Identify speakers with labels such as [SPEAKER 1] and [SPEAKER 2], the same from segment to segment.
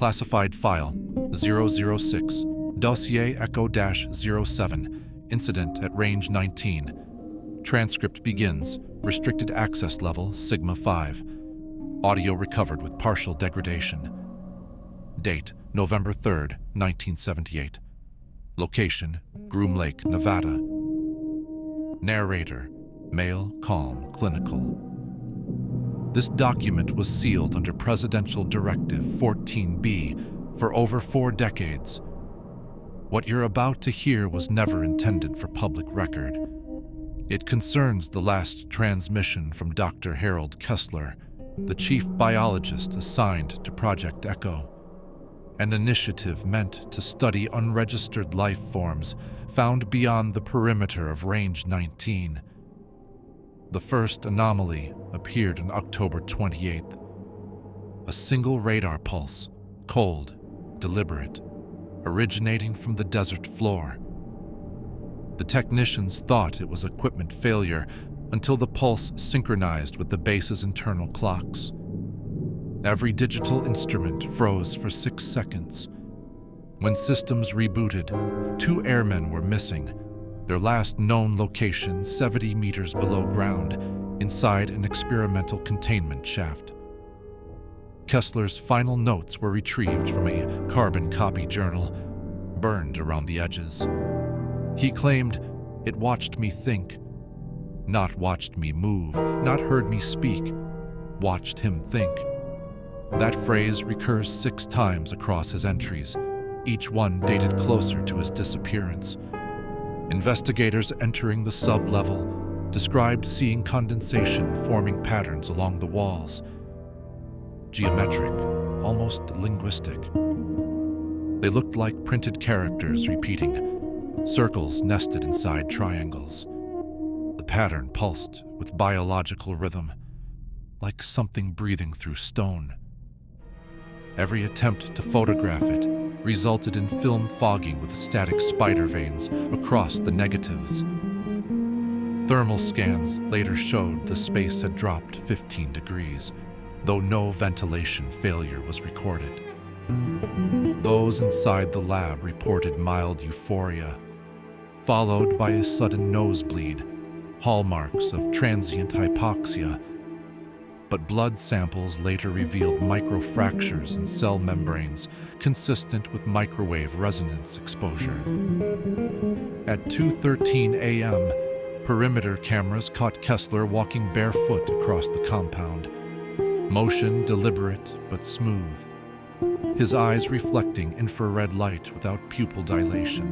[SPEAKER 1] Classified File 006, Dossier Echo-07, Incident at Range 19. Transcript begins. Restricted access level Sigma 5. Audio recovered with partial degradation. Date November 3rd, 1978. Location Groom Lake, Nevada. Narrator male, calm, clinical. This document was sealed under Presidential Directive 14B for over 4 decades. What you're about to hear was never intended for public record. It concerns the last transmission from Dr. Harold Kessler, the chief biologist assigned to Project Echo, an initiative meant to study unregistered life forms found beyond the perimeter of Range 19. The first anomaly appeared on October 28th. A single radar pulse, cold, deliberate, originating from the desert floor. The technicians thought it was equipment failure until the pulse synchronized with the base's internal clocks. Every digital instrument froze for 6 seconds. When systems rebooted, 2 airmen were missing, their last known location 70 meters below ground, inside an experimental containment shaft. Kessler's final notes were retrieved from a carbon copy journal, burned around the edges. He claimed, "It watched me think. Not watched me move, not heard me speak, watched him think." That phrase recurs 6 times across his entries, each one dated closer to his disappearance. Investigators entering the sub-level described seeing condensation forming patterns along the walls. Geometric, almost linguistic. They looked like printed characters repeating, circles nested inside triangles. The pattern pulsed with biological rhythm, like something breathing through stone. Every attempt to photograph it resulted in film fogging with static spider veins across the negatives. Thermal scans later showed the space had dropped 15 degrees, though no ventilation failure was recorded. Those inside the lab reported mild euphoria, followed by a sudden nosebleed, hallmarks of transient hypoxia. But blood samples later revealed microfractures in cell membranes consistent with microwave resonance exposure. At 2:13 a.m., perimeter cameras caught Kessler walking barefoot across the compound, motion deliberate but smooth, his eyes reflecting infrared light without pupil dilation.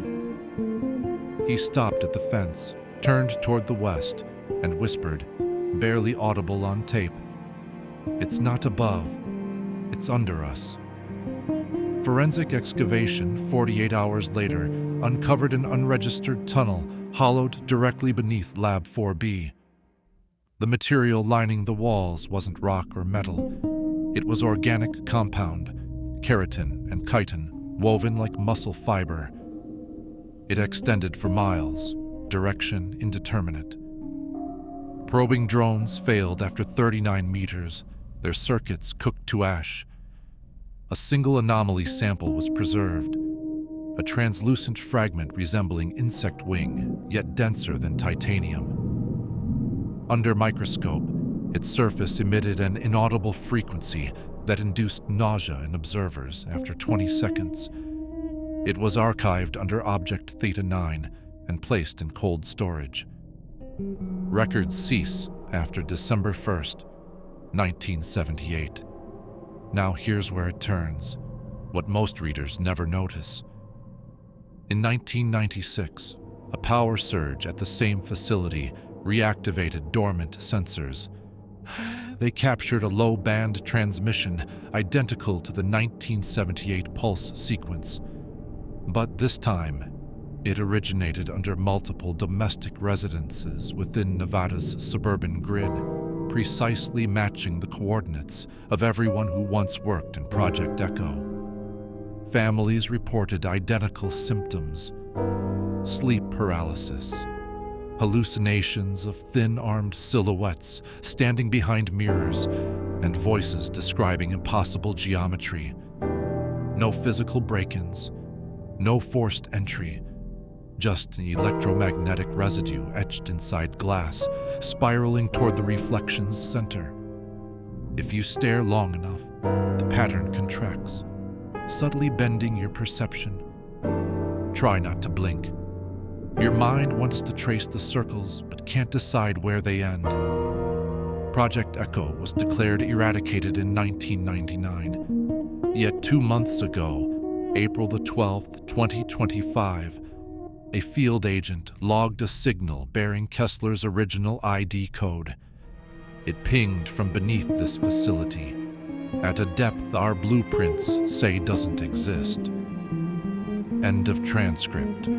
[SPEAKER 1] He stopped at the fence, turned toward the west, and whispered, barely audible on tape, "It's not above, it's under us." Forensic excavation 48 hours later uncovered an unregistered tunnel hollowed directly beneath Lab 4B. The material lining the walls wasn't rock or metal. It was organic compound, keratin and chitin, woven like muscle fiber. It extended for miles, direction indeterminate. Probing drones failed after 39 meters, their circuits cooked to ash. A single anomaly sample was preserved, a translucent fragment resembling insect wing, yet denser than titanium. Under microscope, its surface emitted an inaudible frequency that induced nausea in observers after 20 seconds. It was archived under Object Theta 9 and placed in cold storage. Records cease after December 1st, 1978. Now here's where it turns, what most readers never notice. In 1996, a power surge at the same facility reactivated dormant sensors. They captured a low-band transmission identical to the 1978 pulse sequence. But this time, it originated under multiple domestic residences within Nevada's suburban grid, precisely matching the coordinates of everyone who once worked in Project Echo. Families reported identical symptoms: sleep paralysis, hallucinations of thin-armed silhouettes standing behind mirrors, and voices describing impossible geometry. No physical break-ins, no forced entry, just an electromagnetic residue etched inside glass, spiraling toward the reflection's center. If you stare long enough, the pattern contracts, subtly bending your perception. Try not to blink. Your mind wants to trace the circles, but can't decide where they end. Project Echo was declared eradicated in 1999. Yet 2 months ago, April the 12th, 2025, a field agent logged a signal bearing Kessler's original ID code. It pinged from beneath this facility, at a depth our blueprints say doesn't exist. End of transcript.